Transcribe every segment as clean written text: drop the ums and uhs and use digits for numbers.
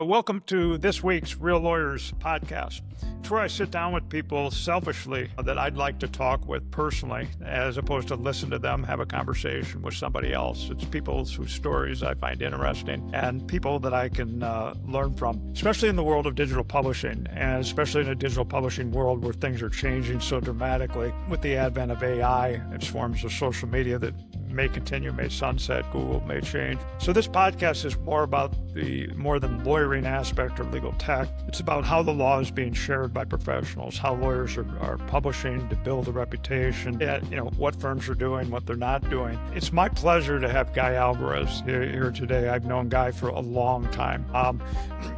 Welcome to this week's Real Lawyers podcast. It's where I sit down with people selfishly that I'd like to talk with personally, as opposed to listen to them have a conversation with somebody else. It's people whose stories I find interesting and people that I can learn from, especially in the world of digital publishing, and especially in a digital publishing world where things are changing so dramatically with the advent of AI and forms of social media that may continue, may sunset, Google may change. So this podcast is more about the more than lawyering aspect of legal tech. It's about how the law is being shared by professionals, how lawyers are publishing to build a reputation, and, what firms are doing, what they're not doing. It's my pleasure to have Guy Alvarez here today. I've known Guy for a long time,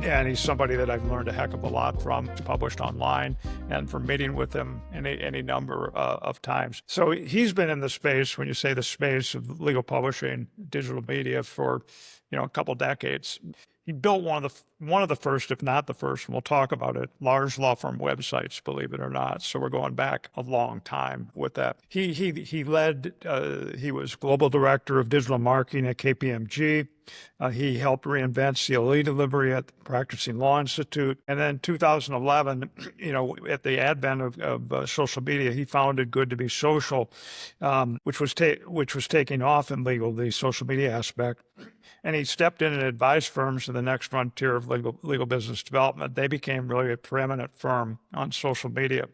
and he's somebody that I've learned a heck of a lot from. He's published online and from meeting with him any number of times. So he's been in the space, when you say the space of legal publishing, digital media, for a couple decades. He built one of the first, if not the first, and we'll talk about it, large law firm websites, believe it or not. So we're going back a long time with that. He was global director of digital marketing at KPMG. He helped reinvent CLE delivery at the Practicing Law Institute. And then 2011, at the advent of social media, he founded Good to Be Social, which was taking off in legal, the social media aspect. And he stepped in and advised firms in the next frontier of legal business development. They became really a preeminent firm on social media.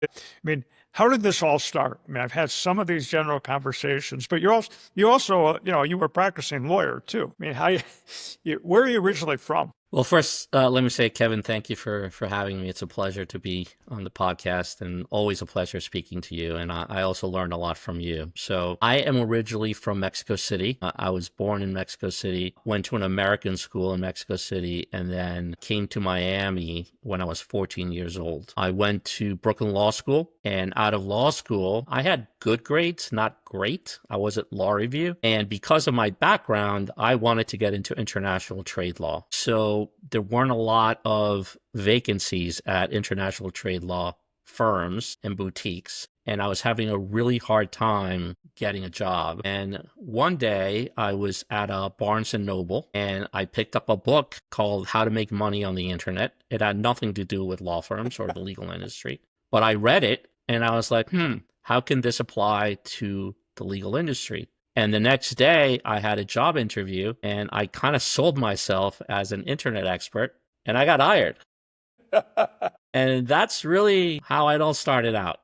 I mean, how did this all start? I mean, I've had some of these general conversations, but you also, you were a practicing lawyer too. I mean, where are you originally from? Well, first, let me say, Kevin, thank you for having me. It's a pleasure to be on the podcast and always a pleasure speaking to you. And I also learned a lot from you. So I am originally from Mexico City. I was born in Mexico City, went to an American school in Mexico City, and then came to Miami when I was 14 years old. I went to Brooklyn Law School, and out of law school, I had good grades, not great. I was at Law Review. And because of my background, I wanted to get into international trade law. So there weren't a lot of vacancies at international trade law firms and boutiques. And I was having a really hard time getting a job. And one day I was at a Barnes & Noble and I picked up a book called How to Make Money on the Internet. It had nothing to do with law firms or the legal industry. But I read it and I was like, how can this apply to the legal industry? And the next day I had a job interview and I kind of sold myself as an internet expert and I got hired. And that's really how it all started out.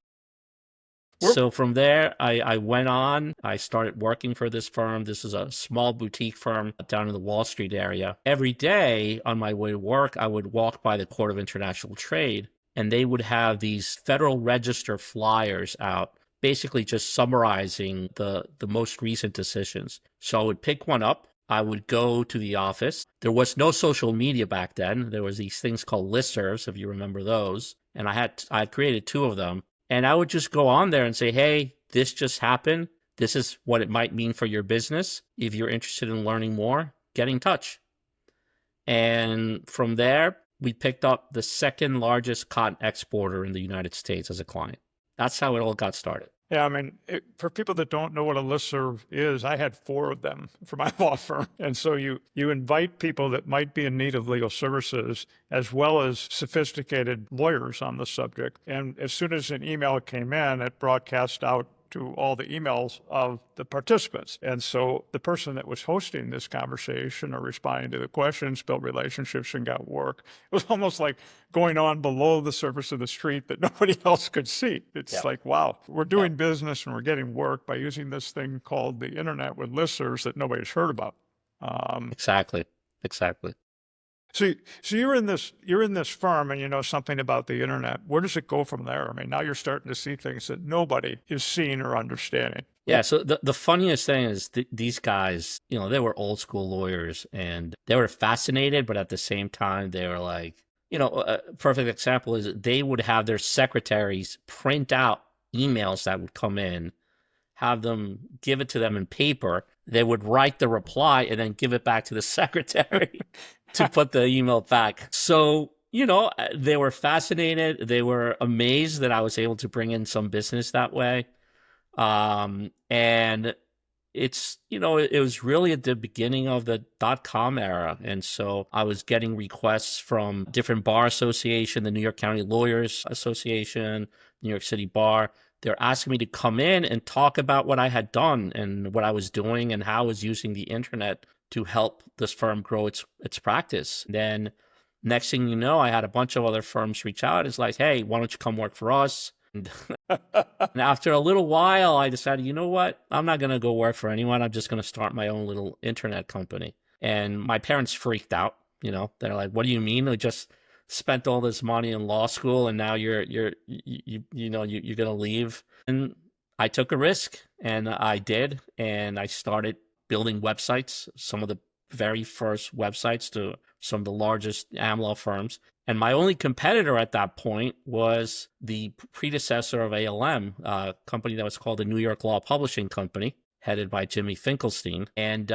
So from there, I went on, I started working for this firm. This is a small boutique firm down in the Wall Street area. Every day on my way to work, I would walk by the Court of International Trade and they would have these Federal Register flyers out, basically just summarizing the most recent decisions. So I would pick one up. I would go to the office. There was no social media back then. There was these things called listservs, if you remember those. And I had created 2 of them. And I would just go on there and say, hey, this just happened. This is what it might mean for your business. If you're interested in learning more, get in touch. And from there, we picked up the second largest cotton exporter in the United States as a client. That's how it all got started. Yeah, I mean, for people that don't know what a listserv is, I had 4 of them for my law firm. And so you invite people that might be in need of legal services, as well as sophisticated lawyers on the subject. And as soon as an email came in, it broadcast out to all the emails of the participants. And so the person that was hosting this conversation or responding to the questions built relationships and got work. It was almost like going on below the surface of the street that nobody else could see. It's like, wow, we're doing business and we're getting work by using this thing called the internet with listservs that nobody's heard about. Exactly. So you're in this firm and you know something about the internet. Where does it go from there? I mean, now you're starting to see things that nobody is seeing or understanding. Yeah. So the funniest thing is these guys, they were old school lawyers and they were fascinated, but at the same time, they were like, a perfect example is they would have their secretaries print out emails that would come in, have them give it to them in paper. They would write the reply and then give it back to the secretary to put the email back. So, they were fascinated. They were amazed that I was able to bring in some business that way. And, it was really at the beginning of the .com era. And so I was getting requests from different bar association, the New York County Lawyers Association, New York City Bar. They're asking me to come in and talk about what I had done and what I was doing and how I was using the internet to help this firm grow its practice. Then next thing you know, I had a bunch of other firms reach out. It's like, hey, why don't you come work for us? And after a little while, I decided, you know what? I'm not going to go work for anyone. I'm just going to start my own little internet company. And my parents freaked out. They're like, what do you mean? I just spent all this money in law school and now you're going to leave. And I took a risk, and I did. And I started building websites, some of the very first websites to some of the largest AmLaw firms. And my only competitor at that point was the predecessor of ALM, a company that was called the New York Law Publishing Company, headed by Jimmy Finkelstein. And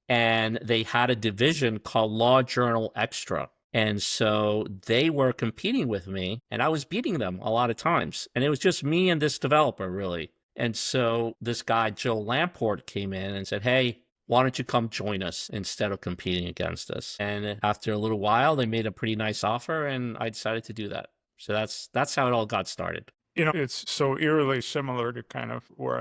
they had a division called Law Journal Extra. And so they were competing with me, and I was beating them a lot of times. And it was just me and this developer, really. And so this guy, Joe Lamport, came in and said, hey, why don't you come join us instead of competing against us? And after a little while, they made a pretty nice offer, and I decided to do that. So that's how it all got started. It's so eerily similar to kind of where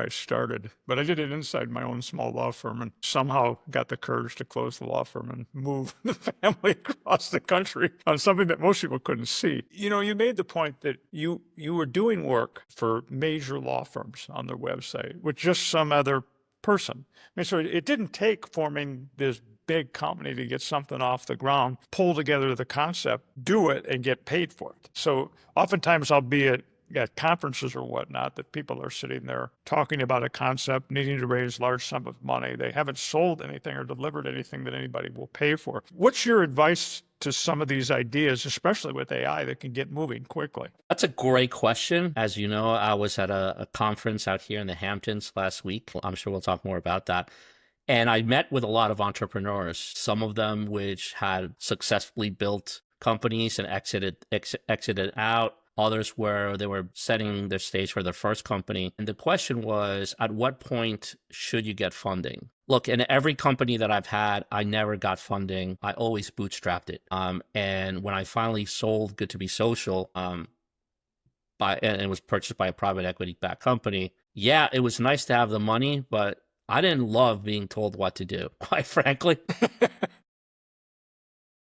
I started, but I did it inside my own small law firm and somehow got the courage to close the law firm and move the family across the country on something that most people couldn't see. You made the point that you were doing work for major law firms on their website with just some other person. So it didn't take forming this big company to get something off the ground, pull together the concept, do it, and get paid for it. So oftentimes I'll be at conferences or whatnot that people are sitting there talking about a concept, needing to raise large sum of money. They haven't sold anything or delivered anything that anybody will pay for. What's your advice to some of these ideas, especially with AI, that can get moving quickly? That's a great question. As you know, I was at a conference out here in the Hamptons last week. I'm sure we'll talk more about that. And I met with a lot of entrepreneurs, some of them which had successfully built companies and exited out. Others where they were setting their stage for their first company. And the question was, at what point should you get funding? Look, in every company that I've had, I never got funding. I always bootstrapped it. And when I finally sold Good to Be Social, and it was purchased by a private equity-backed company, yeah, it was nice to have the money, but I didn't love being told what to do, quite frankly.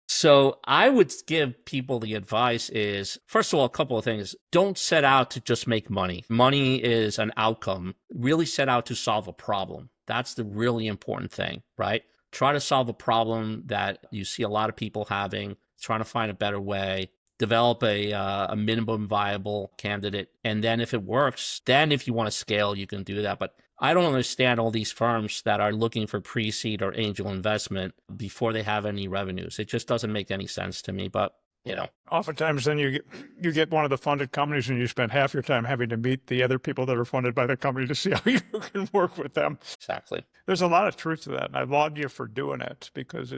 So I would give people the advice is, first of all, a couple of things. Don't set out to just make money. Money is an outcome. Really set out to solve a problem. That's the really important thing, right? Try to solve a problem that you see a lot of people having, trying to find a better way. Develop a minimum viable candidate. And then if it works, then if you want to scale, you can do that. But I don't understand all these firms that are looking for pre-seed or angel investment before they have any revenues. It just doesn't make any sense to me, but Oftentimes then you get one of the funded companies and you spend half your time having to meet the other people that are funded by the company to see how you can work with them. Exactly. There's a lot of truth to that. And I laud you for doing it because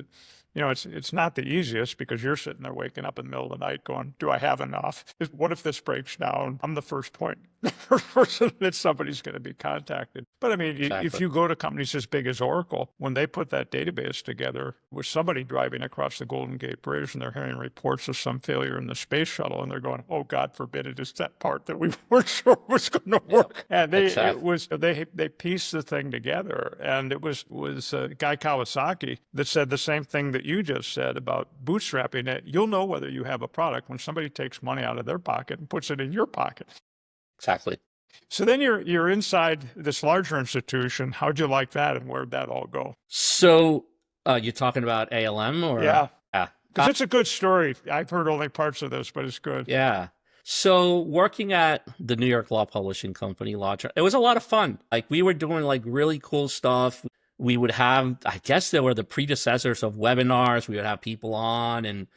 it's not the easiest, because you're sitting there waking up in the middle of the night going, do I have enough? What if this breaks down? I'm the first person that somebody's going to be contacted. But I mean, Exactly. if you go to companies as big as Oracle, when they put that database together with somebody driving across the Golden Gate Bridge and they're hearing reports of some failure in the space shuttle and they're going, oh, God forbid it is that part that we weren't sure was going to work. And they pieced the thing together. And it was Guy Kawasaki that said the same thing that you just said about bootstrapping it. You'll know whether you have a product when somebody takes money out of their pocket and puts it in your pocket. Exactly. So then you're inside this larger institution. How'd you like that, and where'd that all go? So you're talking about ALM or? Yeah. Because it's a good story. I've heard only parts of this, but it's good. Yeah. So working at the New York Law Publishing Company, it was a lot of fun. Like, we were doing like really cool stuff. We would have, I guess they were the predecessors of webinars. We would have people on, and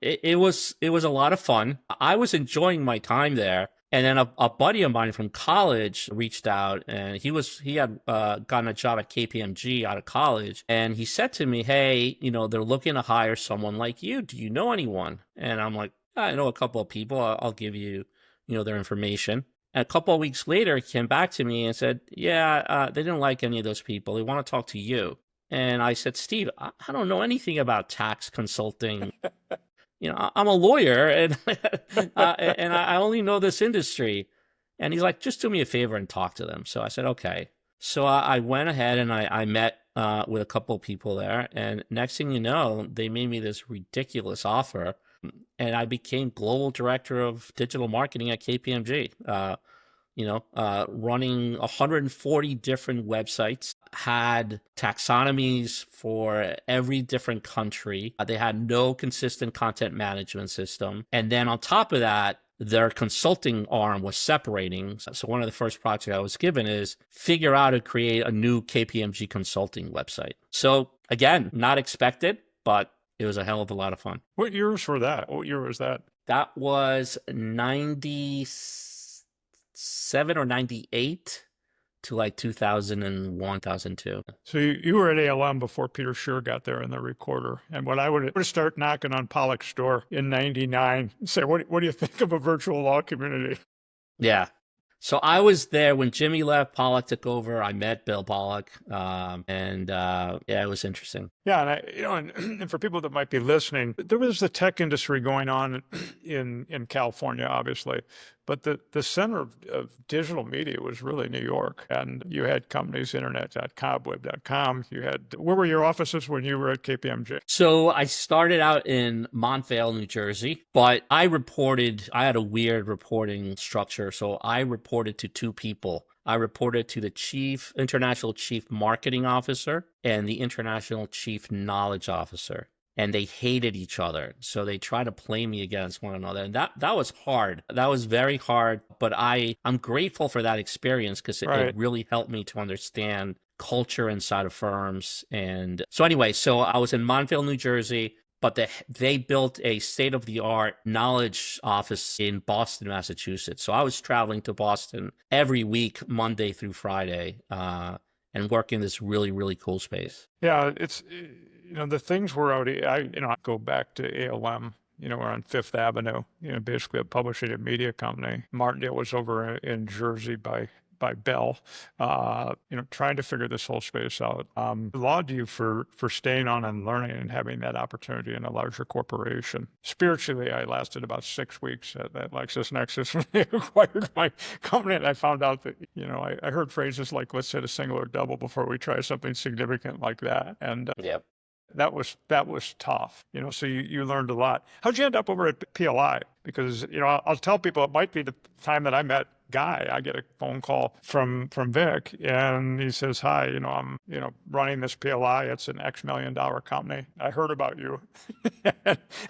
it was a lot of fun. I was enjoying my time there. And then a buddy of mine from college reached out, and he had gotten a job at KPMG out of college. And he said to me, hey, they're looking to hire someone like you. Do you know anyone? And I'm like, I know a couple of people. I'll give you, their information. And a couple of weeks later, he came back to me and said, yeah, they didn't like any of those people. They want to talk to you. And I said, Steve, I don't know anything about tax consulting. I'm a lawyer and and I only know this industry. And he's like, just do me a favor and talk to them. So I said, okay. So I went ahead and I met with a couple of people there. And next thing you know, they made me this ridiculous offer. And I became global director of digital marketing at KPMG. Running 140 different websites, had taxonomies for every different country. They had no consistent content management system. And then on top of that, their consulting arm was separating. So one of the first projects I was given is figure out how to create a new KPMG consulting website. So again, not expected, but it was a hell of a lot of fun. What years were that? What year was that? That was 97 or 98 to like 2001, 2002. So you were at ALM before Peter Scheer got there in the recorder. And when I would start knocking on Pollock's door in 99, say, what do you think of a virtual law community? Yeah. So I was there when Jimmy left, Pollock took over. I met Bill Pollock, and it was interesting. Yeah, and for people that might be listening, there was the tech industry going on in California, obviously, but the center of digital media was really New York, and you had companies, internet.com, web.com. Where were your offices when you were at KPMG? So I started out in Montvale, New Jersey, but I had a weird reporting structure. So I reported to two people. I reported to the international chief marketing officer and the international chief knowledge officer. And they hated each other. So they tried to play me against one another. And that was hard. That was very hard. But I'm grateful for that experience because it really helped me to understand culture inside of firms. And so anyway, so I was in Montvale, New Jersey, but they built a state-of-the-art knowledge office in Boston, Massachusetts. So I was traveling to Boston every week, Monday through Friday, and working in this really, really cool space. Yeah, it's, the things were out, I go back to ALM, we're on Fifth Avenue, basically a publishing and media company. Martindale was over in Jersey by Bell, trying to figure this whole space out. I laud you for staying on and learning and having that opportunity in a larger corporation. Spiritually, I lasted about 6 weeks at LexisNexis when they acquired my company, and I found out that, I heard phrases like, let's hit a single or double before we try something significant like that. And Yep. That was tough, so you learned a lot. How'd you end up over at PLI? Because, I'll tell people it might be the time that I met Guy. I get a phone call from Vic, and he says, hi, I'm, running this PLI. It's an X million dollar company. I heard about you.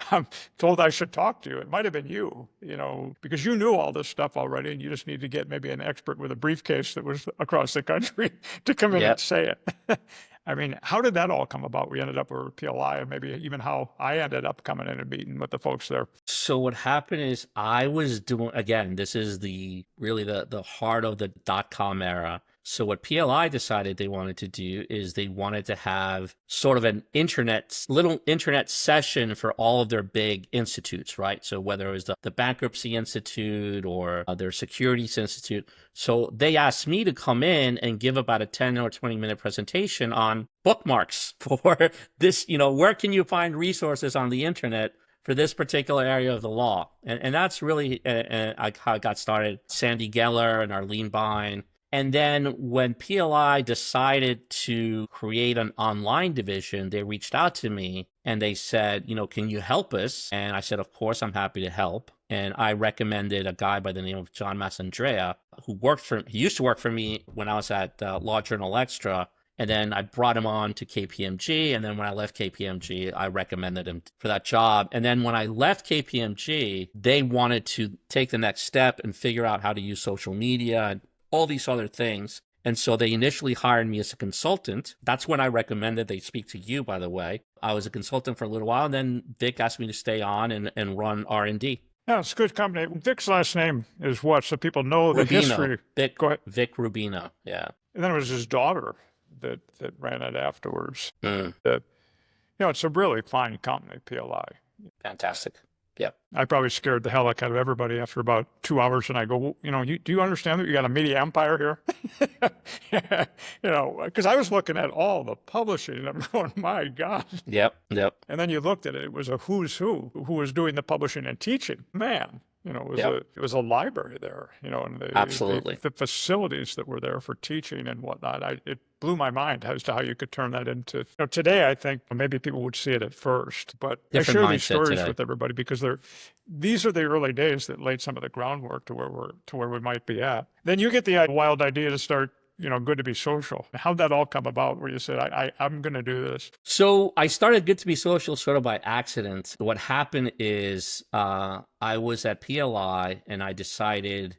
I'm told I should talk to you. It might have been you, because you knew all this stuff already, and you just need to get maybe an expert with a briefcase that was across the country to come in and say it. I mean, how did that all come about? We ended up with PLI, and maybe even how I ended up coming in and meeting with the folks there. So what happened is I was doing, again, this is really the heart of the .com era. So what PLI decided they wanted to do is they wanted to have sort of little internet session for all of their big institutes, right? So whether it was the Bankruptcy Institute or their Securities Institute. So they asked me to come in and give about a 10 or 20-minute presentation on bookmarks for this, where can you find resources on the internet for this particular area of the law. And that's really how I got started. Sandy Geller and Arlene Bine. And then when PLI decided to create an online division, they reached out to me and they said, can you help us? And I said, of course, I'm happy to help. And I recommended a guy by the name of John Massandrea, he used to work for me when I was at Law Journal Extra. And then I brought him on to KPMG. And then when I left KPMG, I recommended him for that job. And then when I left KPMG, they wanted to take the next step and figure out how to use social media and all these other things. And so they initially hired me as a consultant. That's when I recommended they speak to you, by the way. I was a consultant for a little while, and then Vic asked me to stay on and run R&D. Yeah, it's a good company. Vic's last name is what? So people know the history. Vic Rubino, yeah. And then it was his daughter that ran it afterwards. It's a really fine company, PLI. Fantastic. Yep. I probably scared the hell out of everybody after about 2 hours. And I go, well, do you understand that you got a media empire here? Because I was looking at all the publishing and I'm going, my God. Yep. Yep. And then you looked at it, it was a who's who was doing the publishing and teaching. Man, Yep. it was a library there, and Absolutely. the facilities that were there for teaching and whatnot. It blew my mind as to how you could turn that into, today I think maybe people would see it at first, but Different I share these mindset stories today. with everybody because these are the early days that laid some of the groundwork to where we might be at. Then you get the wild idea to start, Good to Be Social. How'd that all come about where you said, I'm going to do this? So I started Good to Be Social sort of by accident. What happened is I was at PLI and I decided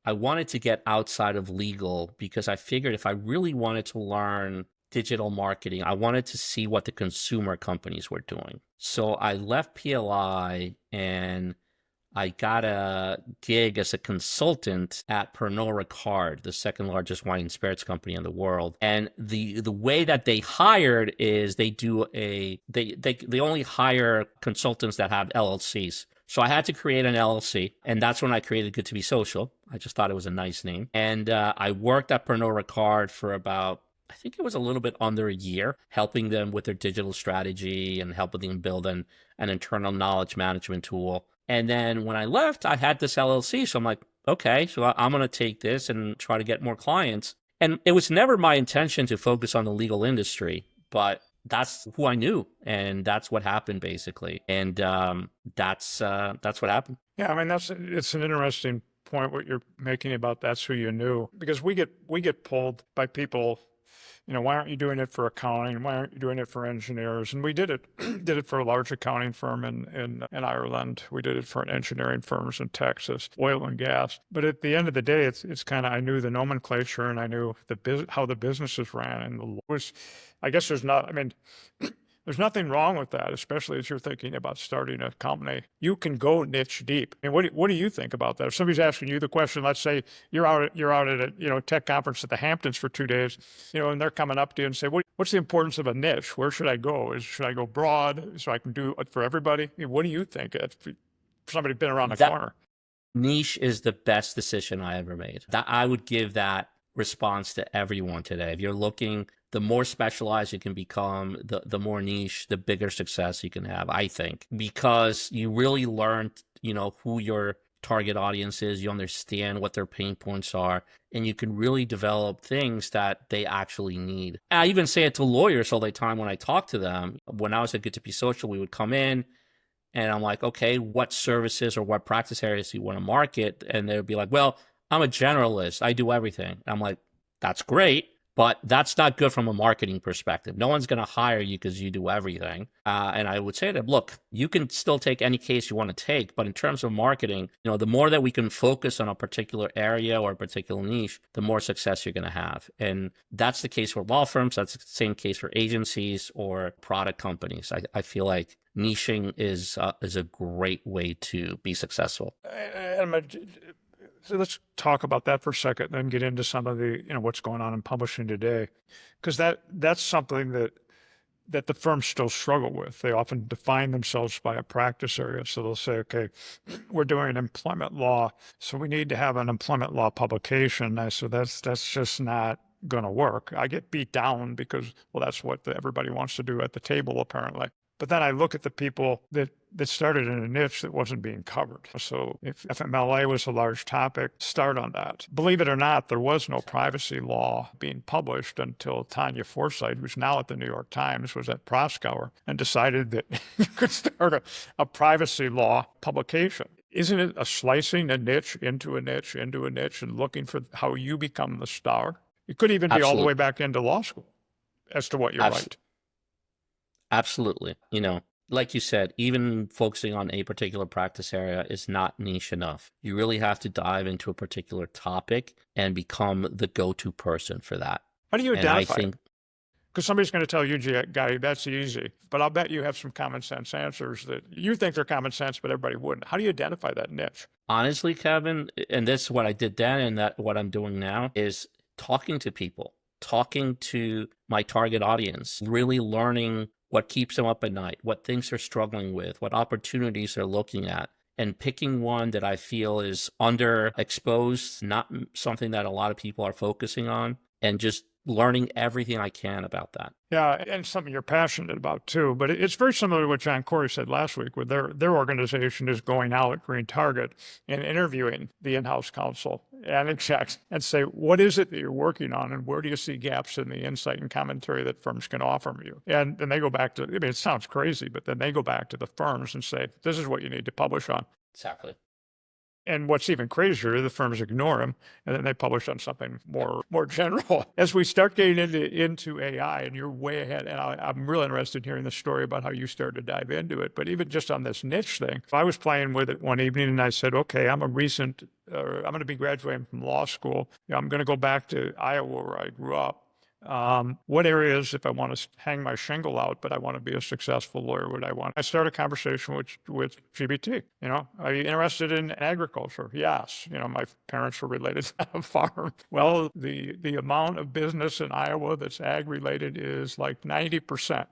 I wanted to get outside of legal because I figured if I really wanted to learn digital marketing, I wanted to see what the consumer companies were doing. So I left PLI and I got a gig as a consultant at Pernod Ricard, the second largest wine and spirits company in the world. And the way that they hired is they only hire consultants that have LLCs. So I had to create an LLC, and that's when I created Good to Be Social. I just thought it was a nice name. And I worked at Pernod Ricard for about, I think it was a little bit under a year, helping them with their digital strategy and helping them build an internal knowledge management tool. And then when I left, I had this LLC. So I'm like, okay, so I'm going to take this and try to get more clients. And it was never my intention to focus on the legal industry, but that's who I knew. And that's what happened, basically. And that's what happened. Yeah, I mean, it's an interesting point what you're making about that's who you knew, because we get pulled by people, why aren't you doing it for accounting? Why aren't you doing it for engineers? And we did it for a large accounting firm in Ireland. We did it for engineering firms in Texas, oil and gas. But at the end of the day, it's kind of, I knew the nomenclature and I knew how the businesses ran. And I guess there's nothing wrong with that, especially as you're thinking about starting a company. You can go niche deep. I mean, what do you think about that? If somebody's asking you the question, let's say you're out at a tech conference at the Hamptons for 2 days, and they're coming up to you and say, what's the importance of a niche? Where should I go? Should I go broad so I can do it for everybody? I mean, what do you think? For somebody been around the corner. Niche is the best decision I ever made. That I would give that response to everyone today. If you're looking, the more specialized you can become, the more niche, the bigger success you can have, I think, because you really learn, who your target audience is, you understand what their pain points are, and you can really develop things that they actually need. I even say it to lawyers all the time when I talk to them. When I was at Good to Be Social, we would come in and I'm like, okay, what services or what practice areas do you want to market? And they would be like, well, I'm a generalist. I do everything. And I'm like, that's great, but that's not good from a marketing perspective. No one's going to hire you because you do everything. And I would say to them, look, you can still take any case you want to take, but in terms of marketing, the more that we can focus on a particular area or a particular niche, the more success you're going to have. And that's the case for law firms. That's the same case for agencies or product companies. I feel like niching is a great way to be successful. So let's talk about that for a second, and then get into some of the, what's going on in publishing today, because that's something that the firms still struggle with. They often define themselves by a practice area. So they'll say, okay, we're doing employment law, so we need to have an employment law publication. So that's just not going to work. I get beat down because, well, that's what everybody wants to do at the table, apparently. But then I look at the people that started in a niche that wasn't being covered. So if FMLA was a large topic, start on that. Believe it or not, there was no privacy law being published until Tanya Forsythe, who's now at the New York Times, was at Proskauer and decided that you could start a privacy law publication. Isn't it a slicing a niche into a niche into a niche and looking for how you become the star? It could even be all the way back into law school as to what you write. Absolutely. Like you said, even focusing on a particular practice area is not niche enough. You really have to dive into a particular topic and become the go-to person for that. How do you identify it? Because somebody's going to tell you, Guy, that's easy. But I'll bet you have some common sense answers that you think they're common sense, but everybody wouldn't. How do you identify that niche? Honestly, Kevin, and this is what I did then and what I'm doing now, is talking to people, talking to my target audience, really learning what keeps them up at night, what things they're struggling with, what opportunities they're looking at, and picking one that I feel is underexposed, not something that a lot of people are focusing on, and just learning everything I can about that. Yeah, and something you're passionate about too. But it's very similar to what John Corey said last week, where their organization is going out at Green Target and interviewing the in-house counsel and execs and say, what is it that you're working on, and where do you see gaps in the insight and commentary that firms can offer you? And then they go back to, I mean, it sounds crazy, but then they go back to the firms and say, this is what you need to publish on. Exactly. And what's even crazier, the firms ignore them, and then they publish on something more general. As we start getting into AI, and you're way ahead, and I'm really interested in hearing the story about how you started to dive into it. But even just on this niche thing, I was playing with it one evening, and I said, okay, I'm going to be graduating from law school. I'm going to go back to Iowa where I grew up. What areas, if I want to hang my shingle out, but I want to be a successful lawyer, would I want? I start a conversation with GBT. Are you interested in agriculture? Yes. My parents were related to a farm. Well, the amount of business in Iowa that's ag related is like 90%.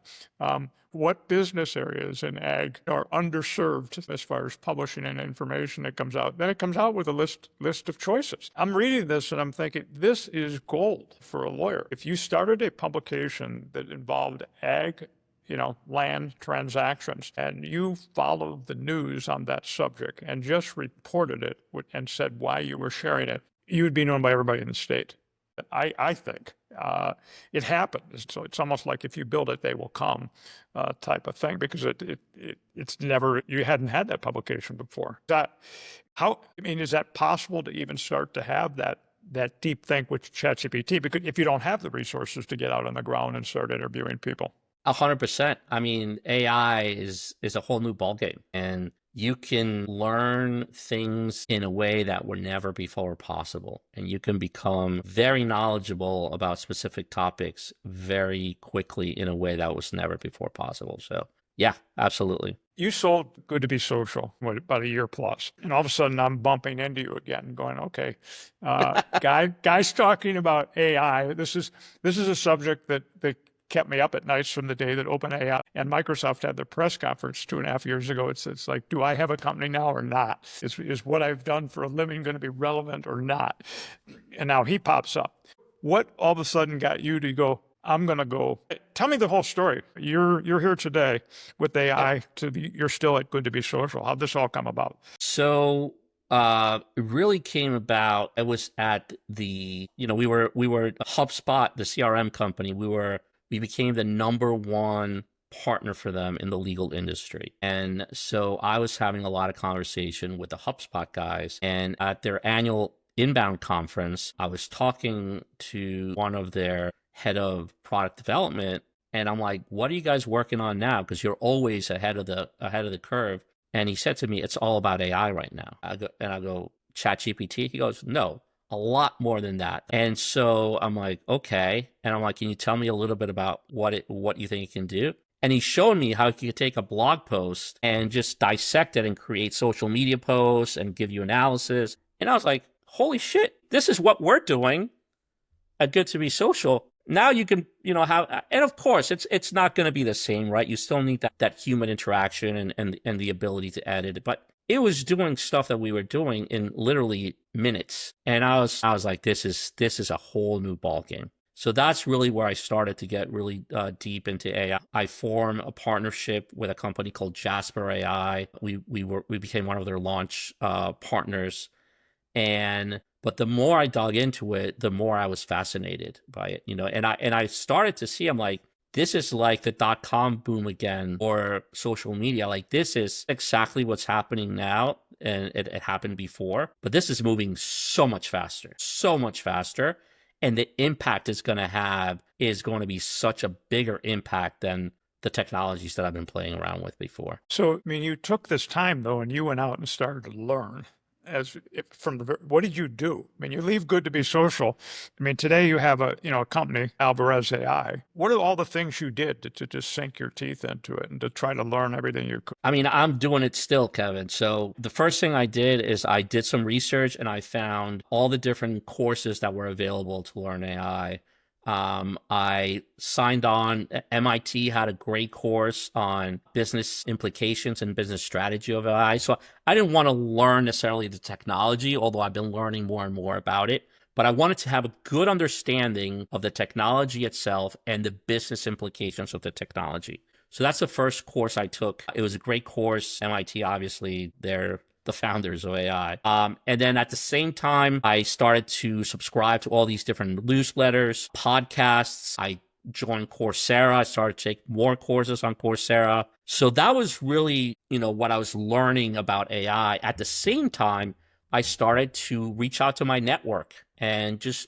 What business areas in ag are underserved as far as publishing and information that comes out? Then it comes out with a list of choices. I'm reading this and I'm thinking, this is gold for a lawyer. If you started a publication that involved ag, land transactions, and you followed the news on that subject and just reported it and said why you were sharing it, you would be known by everybody in the state. I think it happens. So it's almost like if you build it, they will come type of thing, because it's never, you hadn't had that publication before. Is that possible to even start to have that deep think with ChatGPT? Because if you don't have the resources to get out on the ground and start interviewing people. 100%. I mean, AI is a whole new ballgame, and you can learn things in a way that were never before possible. And you can become very knowledgeable about specific topics very quickly in a way that was never before possible. So yeah, absolutely. You sold Good to Be Social about a year plus, and all of a sudden I'm bumping into you again going, okay, Guy's talking about AI. This is a subject that kept me up at nights from the day that OpenAI and Microsoft had their press conference 2.5 years ago. It's like, do I have a company now or not? Is what I've done for a living going to be relevant or not? And now he pops up. What all of a sudden got you to go, I'm going to go? Tell me the whole story. You're here today with AI. You're still at Good to Be Social. How'd this all come about? So it really came about. It was at we were HubSpot, the CRM company. We became the #1 partner for them in the legal industry. And so I was having a lot of conversation with the HubSpot guys, and at their annual inbound conference, I was talking to one of their head of product development, and I'm like, what are you guys working on now? Because you're always ahead of the curve. And he said to me, it's all about AI right now. I go, ChatGPT? He goes, no, a lot more than that. And so I'm like, okay. And I'm like, can you tell me a little bit about what you think it can do? And he showed me how you could take a blog post and just dissect it and create social media posts and give you analysis. And I was like, holy shit, this is what we're doing at Good to Be Social. Now you can, have, and of course it's not going to be the same, right? You still need that human interaction and the ability to edit it. But it was doing stuff that we were doing in literally minutes. And I was like, this is a whole new ballgame. So that's really where I started to get really deep into AI. I formed a partnership with a company called Jasper AI. We became one of their launch partners. But the more I dug into it, the more I was fascinated by it, and I started to see, I'm like, this is like the .com boom again, or social media. Like, this is exactly what's happening now. And it happened before, but this is moving so much faster. And the impact it's going to have is going to be such a bigger impact than the technologies that I've been playing around with before. So, you took this time though, and you went out and started to learn. What did you do? You leave Good to Be Social. Today you have a company, Alvarez AI. What are all the things you did to just sink your teeth into it and to try to learn everything you could? I'm doing it still, Kevin. So the first thing I did is I did some research, and I found all the different courses that were available to learn AI. I signed on. MIT had a great course on business implications and business strategy of AI. So I didn't want to learn necessarily the technology, although I've been learning more and more about it. But I wanted to have a good understanding of the technology itself and the business implications of the technology. So that's the first course I took. It was a great course. MIT, obviously, they're the founders of AI. And then at the same time, I started to subscribe to all these different newsletters, podcasts. I joined Coursera. I started to take more courses on Coursera. So that was really, what I was learning about AI. At the same time, I started to reach out to my network and just,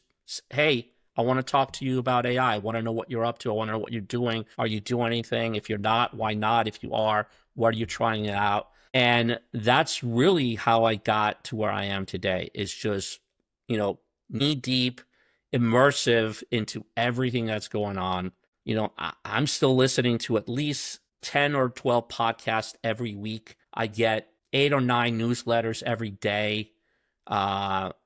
hey, I want to talk to you about AI. I want to know what you're up to. I want to know what you're doing. Are you doing anything? If you're not, why not? If you are, what are you trying it out? And that's really how I got to where I am today, is just, knee deep, immersive into everything that's going on. I'm still listening to at least 10 or 12 podcasts every week. I get 8 or 9 newsletters every day.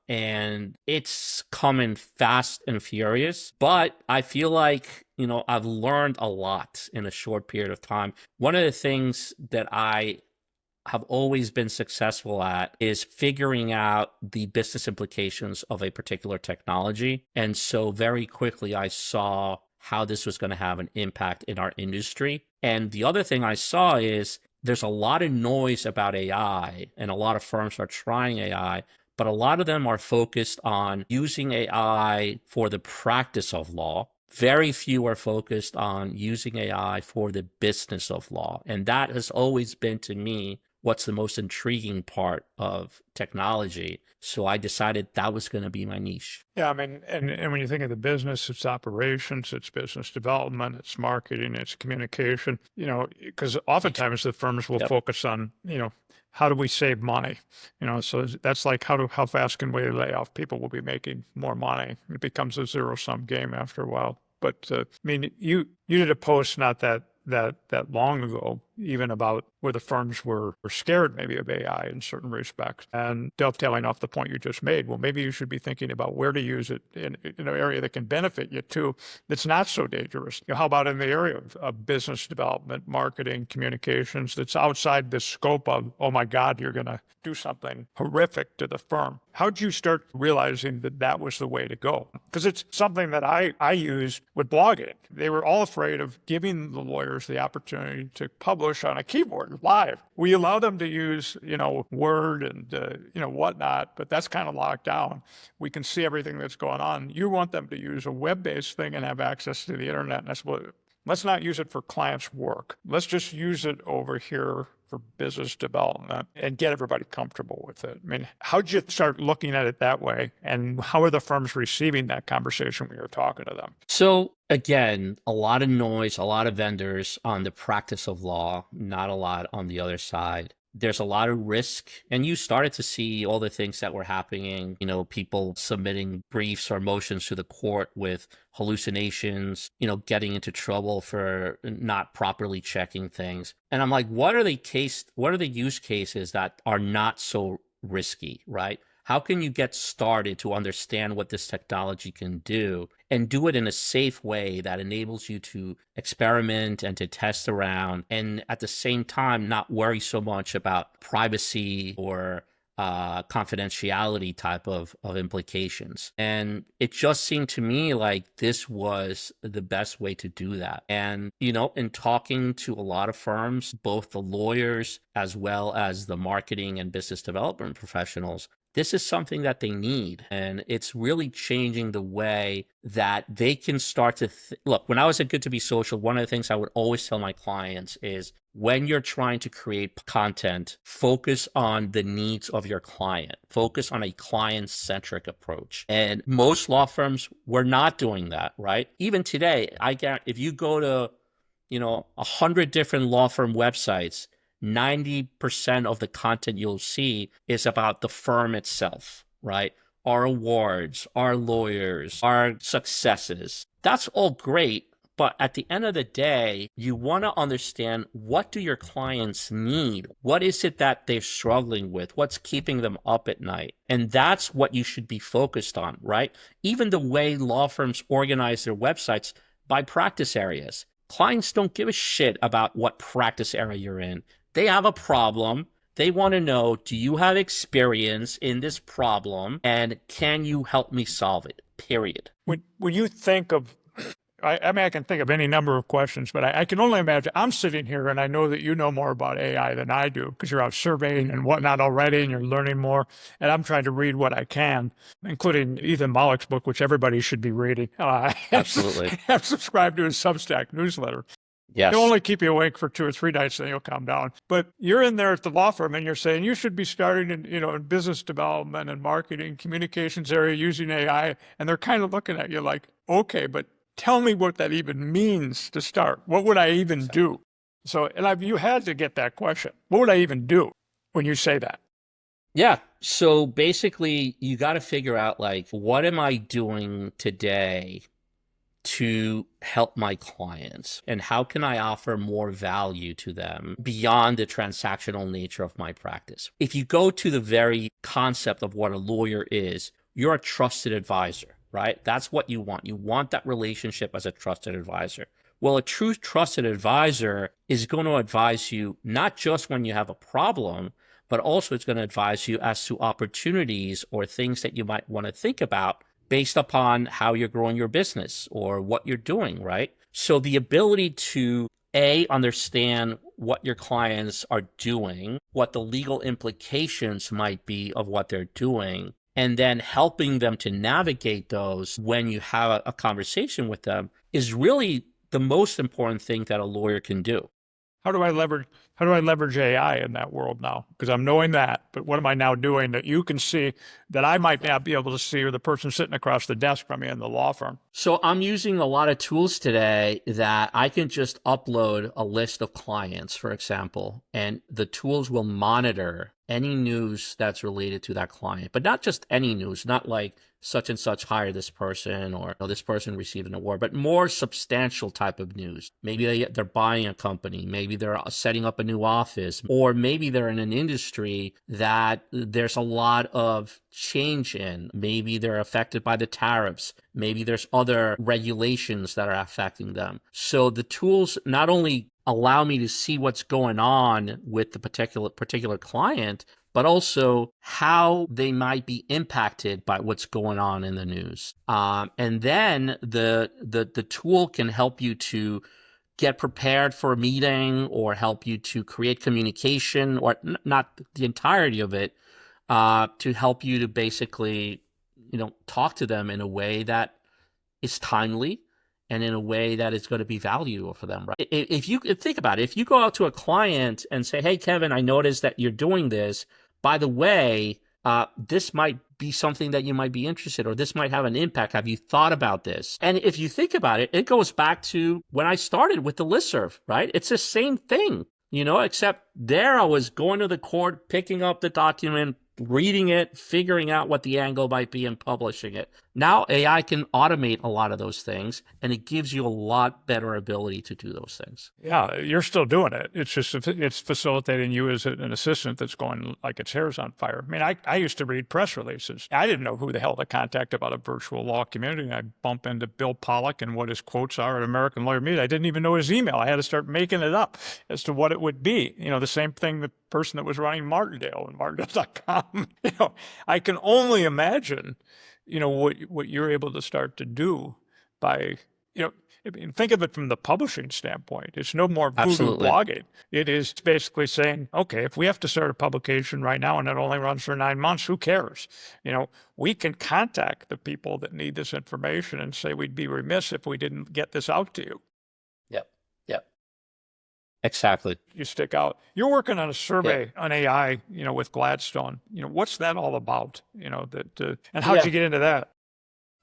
And it's coming fast and furious, but I feel like, I've learned a lot in a short period of time. One of the things that I have always been successful at is figuring out the business implications of a particular technology. And so very quickly, I saw how this was going to have an impact in our industry. And the other thing I saw is there's a lot of noise about AI, and a lot of firms are trying AI, but a lot of them are focused on using AI for the practice of law. Very few are focused on using AI for the business of law. And that has always been, to me, what's the most intriguing part of technology. So I decided that was going to be my niche. Yeah, I mean, and when you think of the business, it's operations, it's business development, it's marketing, it's communication, because oftentimes the firms will focus on, how do we save money? So that's like, how fast can we lay off people? Will be making more money. It becomes a zero-sum game after a while. But I mean, you did a post not that long ago, even about where the firms were scared maybe of AI in certain respects. And dovetailing off the point you just made, well, maybe you should be thinking about where to use it in an area that can benefit you too, that's not so dangerous. How about in the area of business development, marketing, communications, that's outside the scope of, oh my God, you're going to do something horrific to the firm. How'd you start realizing that that was the way to go? Because it's something that I use with blogging. They were all afraid of giving the lawyers the opportunity to publish on a keyboard live. We allow them to use, Word and, whatnot, but that's kind of locked down. We can see everything that's going on. You want them to use a web-based thing and have access to the internet. And that's what, let's not use it for clients' work. Let's just use it over here for business development and get everybody comfortable with it. I mean, how'd you start looking at it that way? And how are the firms receiving that conversation when you're talking to them? So again, a lot of noise, a lot of vendors on the practice of law, not a lot on the other side. There's a lot of risk. And you started to see all the things that were happening, people submitting briefs or motions to the court with hallucinations, getting into trouble for not properly checking things. And I'm like, what are the use cases that are not so risky, right? How can you get started to understand what this technology can do and do it in a safe way that enables you to experiment and to test around, and at the same time not worry so much about privacy or confidentiality type of implications? And it just seemed to me like this was the best way to do that. And, in talking to a lot of firms, both the lawyers as well as the marketing and business development professionals, this is something that they need. And it's really changing the way that they can start to look. When I was at Good to Be Social, one of the things I would always tell my clients is, when you're trying to create content, focus on the needs of your client. Focus on a client-centric approach. And most law firms were not doing that, right? Even today, if you go to 100 different law firm websites, 90% of the content you'll see is about the firm itself, right? Our awards, our lawyers, our successes. That's all great, But at the end of the day, you want to understand, what do your clients need? What is it that they're struggling with? What's keeping them up at night? And that's what you should be focused on, right? Even the way law firms organize their websites by practice areas. Clients don't give a shit about what practice area you're in. They have a problem. They want to know, do you have experience in this problem? And can you help me solve it? Period. When you think of, I mean, I can think of any number of questions, but I can only imagine, I'm sitting here and I know that you know more about AI than I do because you're out surveying and whatnot already and you're learning more. And I'm trying to read what I can, including Ethan Mollick's book, which everybody should be reading. Absolutely. I've subscribed to his Substack newsletter. Yes. It'll only keep you awake for 2 or 3 nights, then you'll calm down. But you're in there at the law firm and you're saying you should be starting in business development and marketing, communications area using AI. And they're kind of looking at you like, okay, but tell me what that even means to start. What would I even do? So, and you had to get that question. What would I even do when you say that? Yeah. So basically, you got to figure out, like, what am I doing today to help my clients, and how can I offer more value to them beyond the transactional nature of my practice? If you go to the very concept of what a lawyer is, you're a trusted advisor, right? That's what you want. You want that relationship as a trusted advisor. Well, a true trusted advisor is going to advise you not just when you have a problem, but also it's going to advise you as to opportunities or things that you might want to think about based upon how you're growing your business or what you're doing, right? So the ability to understand what your clients are doing, what the legal implications might be of what they're doing, and then helping them to navigate those when you have a conversation with them is really the most important thing that a lawyer can do. How do I leverage AI in that world now? Because I'm knowing that, but what am I now doing that you can see that I might not be able to see, or the person sitting across the desk from me in the law firm? So I'm using a lot of tools today that I can just upload a list of clients, for example, and the tools will monitor any news that's related to that client, but not just any news, not like such and such hired this person, or this person received an award, but more substantial type of news. Maybe they're buying a company, maybe they're setting up a new office, or maybe they're in an industry that there's a lot of change in. Maybe they're affected by the tariffs. Maybe there's other regulations that are affecting them. So the tools not only allow me to see what's going on with the particular client, but also how they might be impacted by what's going on in the news. And then the tool can help you to get prepared for a meeting, or help you to create communication, or not the entirety of it, to help you to basically, talk to them in a way that is timely and in a way that is going to be valuable for them, right? If you think about it, if you go out to a client and say, hey, Kevin, I noticed that you're doing this. By the way, this might be something that you might be interested, or this might have an impact. Have you thought about this? And if you think about it, it goes back to when I started with the listserv, right? It's the same thing, except there I was going to the court, picking up the document, reading it, figuring out what the angle might be, and publishing it. Now AI can automate a lot of those things, and it gives you a lot better ability to do those things. Yeah, you're still doing it. It's just, it's facilitating you as an assistant that's going like its hair's on fire. I mean, I used to read press releases. I didn't know who the hell to contact about a virtual law community. I bump into Bill Pollack and what his quotes are at American Lawyer Meet. I didn't even know his email. I had to start making it up as to what it would be. The same thing, the person that was running Martindale and Martindale.com. I can only imagine what you're able to start to do by, think of it from the publishing standpoint. It's no more voodoo blogging. It is basically saying, okay, if we have to start a publication right now and it only runs for 9 months, who cares? We can contact the people that need this information and say we'd be remiss if we didn't get this out to you. Yep. Exactly. You stick out. You're working on a survey on AI, with Gladstone. What's that all about? And how'd you get into that?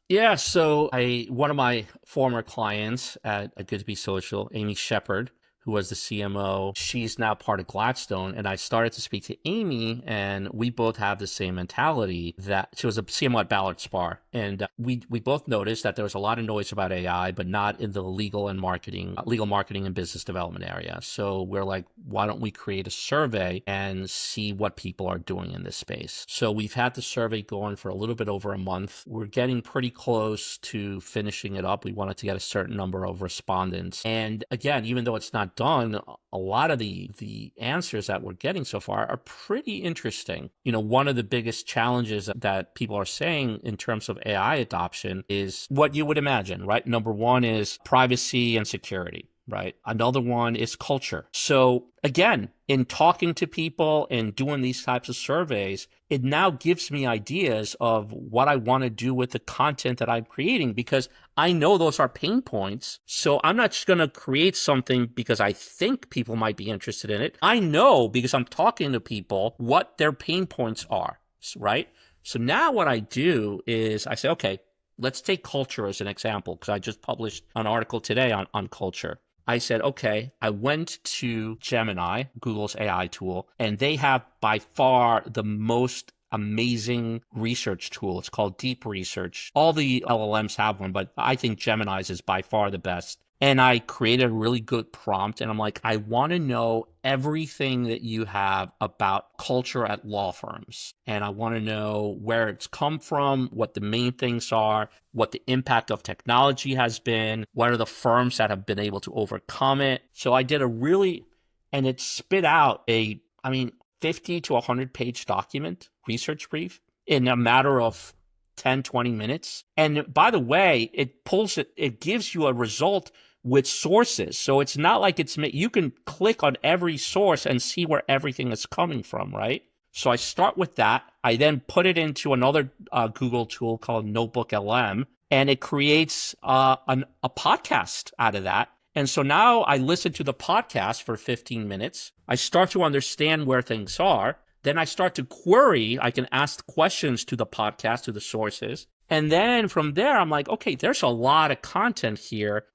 Yeah, so one of my former clients at Good to Be Social, Amy Shepard, who was the CMO. She's now part of Gladstone. And I started to speak to Amy, and we both have the same mentality that she was a CMO at Ballard Spar. And we both noticed that there was a lot of noise about AI, but not in the legal marketing and business development area. So we're like, why don't we create a survey and see what people are doing in this space? So we've had the survey going for a little bit over a month. We're getting pretty close to finishing it up. We wanted to get a certain number of respondents. And again, even though it's not done, a lot of the answers that we're getting so far are pretty interesting. One of the biggest challenges that people are saying in terms of AI adoption is what you would imagine, right? Number one is privacy and security. Right. Another one is culture. So again, in talking to people and doing these types of surveys, it now gives me ideas of what I want to do with the content that I'm creating, because I know those are pain points. So I'm not just going to create something because I think people might be interested in it. I know, because I'm talking to people, what their pain points are. Right. So now what I do is I say, okay, let's take culture as an example, because I just published an article today on culture. I said, okay, I went to Gemini, Google's AI tool, and they have by far the most amazing research tool. It's called Deep Research. All the LLMs have one, but I think Gemini's is by far the best. And I created a really good prompt, and I'm like, I want to know everything that you have about culture at law firms. And I want to know where it's come from, what the main things are, what the impact of technology has been, what are the firms that have been able to overcome it. So I did and it spit out 50 to 100 page document, research brief, in a matter of 10, 20 minutes. And by the way, it gives you a result with sources. So it's not like you can click on every source and see where everything is coming from, right? So I start with that. I then put it into another Google tool called Notebook LM, and it creates a podcast out of that. And so now I listen to the podcast for 15 minutes. I start to understand where things are. Then I start to query. I can ask questions to the podcast, to the sources. And then from there, I'm like, okay, there's a lot of content here.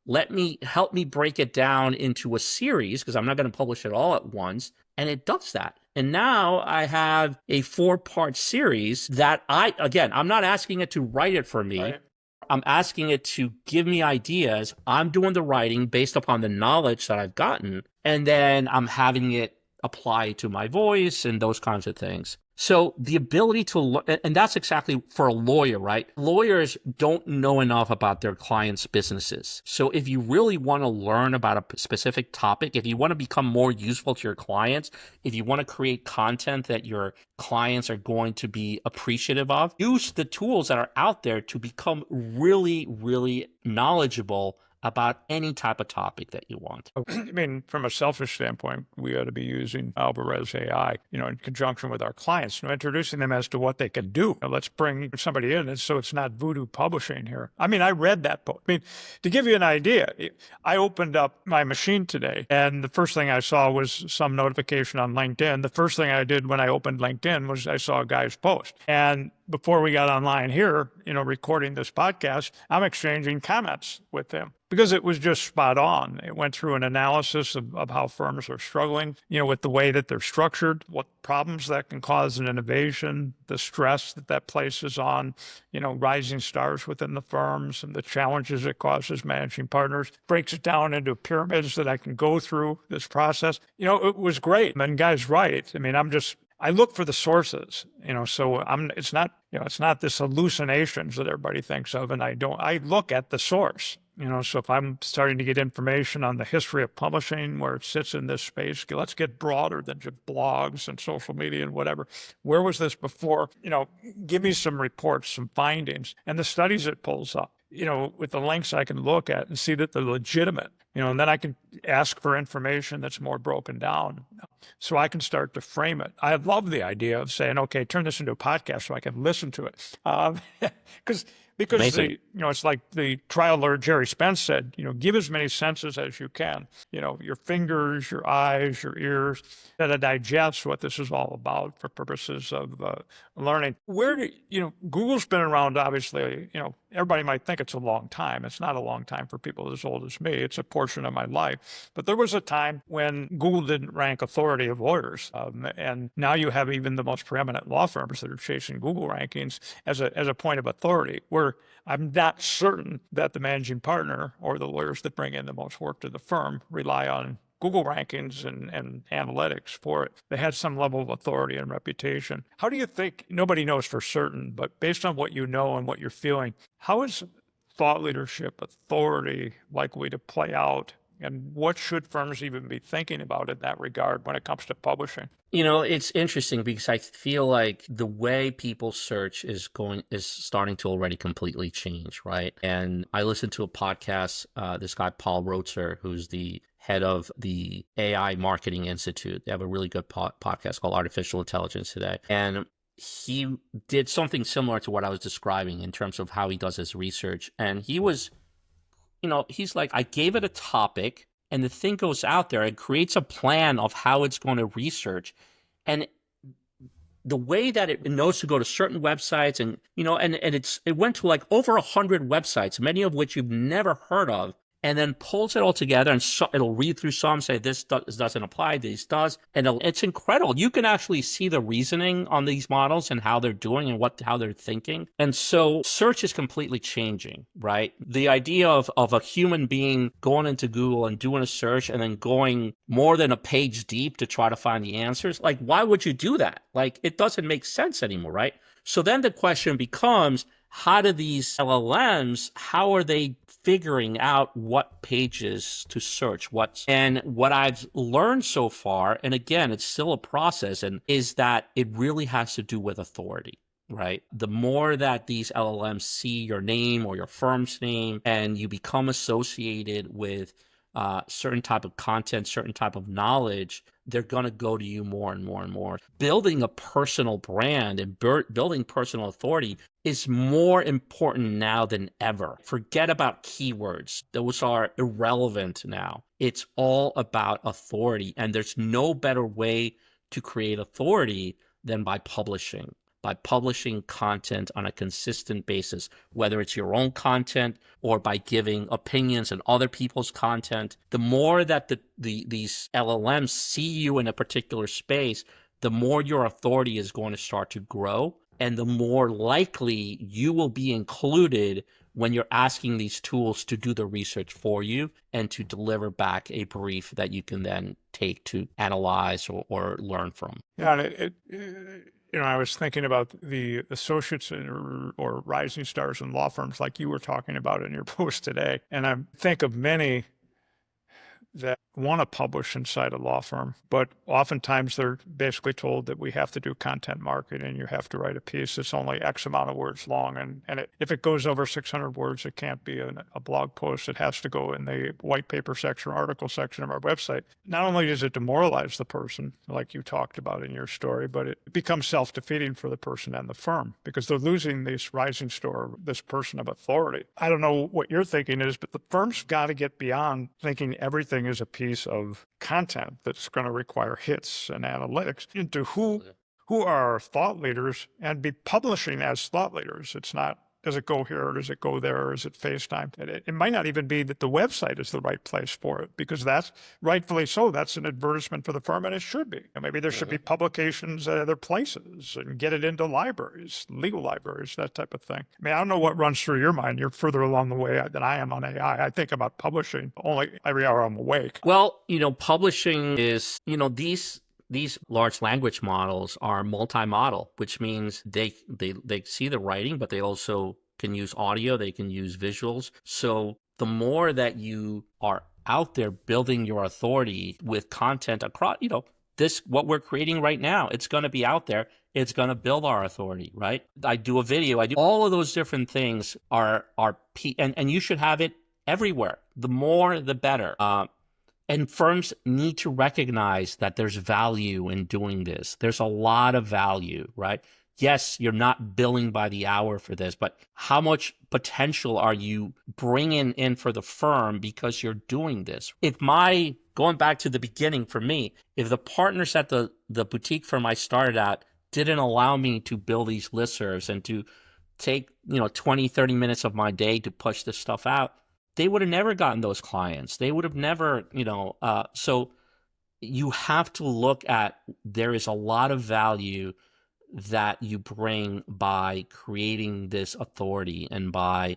Help me break it down into a series, because I'm not going to publish it all at once. And it does that. And now I have a 4-part series that I'm not asking it to write it for me. Right. I'm asking it to give me ideas. I'm doing the writing based upon the knowledge that I've gotten. And then I'm having it apply to my voice and those kinds of things. So the ability to, and that's exactly for a lawyer, right? Lawyers don't know enough about their clients' businesses. So if you really want to learn about a specific topic, if you want to become more useful to your clients, if you want to create content that your clients are going to be appreciative of, use the tools that are out there to become really, really knowledgeable about any type of topic that you want. I mean, from a selfish standpoint, we ought to be using Alvarez AI, in conjunction with our clients, introducing them as to what they can do. Let's bring somebody in, and so it's not voodoo publishing here. I mean, I read that book. I mean, to give you an idea, I opened up my machine today, and the first thing I saw was some notification on LinkedIn. The first thing I did when I opened LinkedIn was I saw a guy's post. And before we got online here, recording this podcast, I'm exchanging comments with him because it was just spot on. It went through an analysis of how firms are struggling, with the way that they're structured, what problems that can cause an innovation, the stress that places on, rising stars within the firms, and the challenges it causes managing partners. Breaks it down into pyramids that I can go through this process. It was great. And Guy's right. I mean, I look for the sources, so it's not this hallucinations that everybody thinks of. And I look at the source, so if I'm starting to get information on the history of publishing, where it sits in this space, let's get broader than just blogs and social media and whatever. Where was this before? Give me some reports, some findings, and the studies it pulls up, with the links I can look at and see that they're legitimate, and then I can ask for information that's more broken down. so I can start to frame it. I love the idea of saying, okay, turn this into a podcast so I can listen to it. Because Amazing. it's like the trial lawyer Jerry Spence said, give as many senses as you can, your fingers, your eyes, your ears, to digest what this is all about for purposes of learning. Google's been around, obviously, everybody might think it's a long time. It's not a long time for people as old as me. It's a portion of my life. But there was a time when Google didn't rank authority of lawyers. And now you have even the most preeminent law firms that are chasing Google rankings as a point of authority, where I'm not certain that the managing partner or the lawyers that bring in the most work to the firm rely on Google rankings and analytics for it. They had some level of authority and reputation. How do you think, nobody knows for certain, but based on what you know and what you're feeling, how is thought leadership authority likely to play out? And what should firms even be thinking about in that regard when it comes to publishing? It's interesting because I feel like the way people search is starting to already completely change, right? And I listened to a podcast, this guy, Paul Rotzer, who's the head of the AI Marketing Institute. They have a really good podcast called Artificial Intelligence Today. And he did something similar to what I was describing in terms of how he does his research. And he was, he's like, I gave it a topic, and the thing goes out there and creates a plan of how it's going to research. And the way that it knows to go to certain websites and it went to like over 100 websites, many of which you've never heard of, and then pulls it all together, and it'll read through some, say this doesn't apply, this does, and it's incredible. You can actually see the reasoning on these models and how they're doing and how they're thinking. And so search is completely changing, right? The idea of a human being going into Google and doing a search and then going more than a page deep to try to find the answers, like, why would you do that? Like, it doesn't make sense anymore, right? So then the question becomes, how do these LLMs, how are they figuring out what pages to search? What I've learned so far, and again, it's still a process, and is that it really has to do with authority, right? The more that these LLMs see your name or your firm's name, and you become associated with certain type of content, certain type of knowledge, they're going to go to you more and more and more. Building a personal brand and building personal authority is more important now than ever. Forget about keywords. Those are irrelevant now. It's all about authority. And there's no better way to create authority than by publishing content on a consistent basis, whether it's your own content or by giving opinions on other people's content. The more that these LLMs see you in a particular space, the more your authority is going to start to grow, and the more likely you will be included when you're asking these tools to do the research for you and to deliver back a brief that you can then take to analyze or learn from. Yeah, and I was thinking about the associates or rising stars in law firms like you were talking about in your post today. And I think of many that want to publish inside a law firm, but oftentimes they're basically told that we have to do content marketing. You have to write a piece that's only X amount of words long. And if it goes over 600 words, it can't be a blog post. It has to go in the white paper section or article section of our website. Not only does it demoralize the person, like you talked about in your story, but it becomes self-defeating for the person and the firm because they're losing this rising star, this person of authority. I don't know what your thinking is, but the firm's got to get beyond thinking everything is a piece of content that's going to require hits and analytics into who are our thought leaders and be publishing as thought leaders. It's not, does it go here or does it go there or is it FaceTime? It might not even be that the website is the right place for it because that's rightfully so. That's an advertisement for the firm and it should be. And maybe there should be publications at other places and get it into libraries, legal libraries, that type of thing. I mean, I don't know what runs through your mind. You're further along the way than I am on AI. I think about publishing only every hour I'm awake. Well, publishing is, these large language models are multi-model, which means they see the writing, but they also can use audio, they can use visuals. So the more that you are out there building your authority with content across, what we're creating right now, it's going to be out there. It's going to build our authority, right? I do a video, I do all of those different things and you should have it everywhere. The more, the better. And firms need to recognize that there's value in doing this. There's a lot of value, right? Yes, you're not billing by the hour for this, but how much potential are you bringing in for the firm because you're doing this? Going back to the beginning for me, if the partners at the boutique firm I started at didn't allow me to build these listservs and to take 20, 30 minutes of my day to push this stuff out, they would have never gotten those clients. They would have never, so you have to look at, there is a lot of value that you bring by creating this authority and by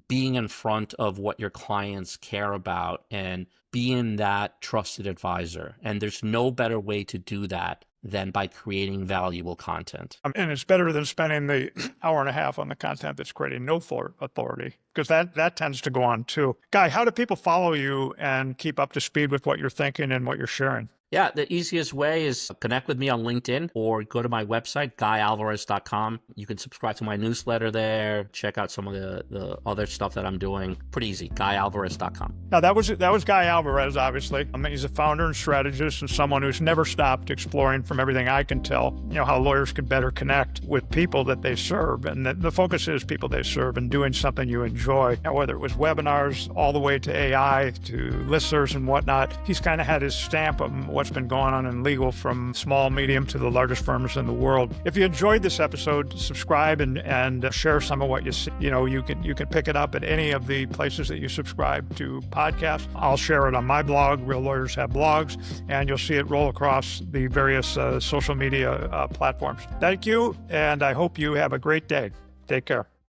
being in front of what your clients care about and being that trusted advisor. And there's no better way to do that than by creating valuable content. And it's better than spending the hour and a half on the content that's creating no authority, because that tends to go on too. Guy, how do people follow you and keep up to speed with what you're thinking and what you're sharing? Yeah, the easiest way is connect with me on LinkedIn or go to my website, guyalvarez.com. You can subscribe to my newsletter there, check out some of the other stuff that I'm doing. Pretty easy, guyalvarez.com. Now, that was Guy Alvarez, obviously. He's a founder and strategist and someone who's never stopped exploring, from everything I can tell, how lawyers could better connect with people that they serve. And the focus is people they serve and doing something you enjoy. Now, whether it was webinars all the way to AI to listservs and whatnot, he's kind of had his stamp of what's been going on in legal from small, medium to the largest firms in the world. If you enjoyed this episode, subscribe and share some of what you see. You can pick it up at any of the places that you subscribe to podcasts. I'll share it on my blog, Real Lawyers Have Blogs, and you'll see it roll across the various social media platforms. Thank you, and I hope you have a great day. Take care.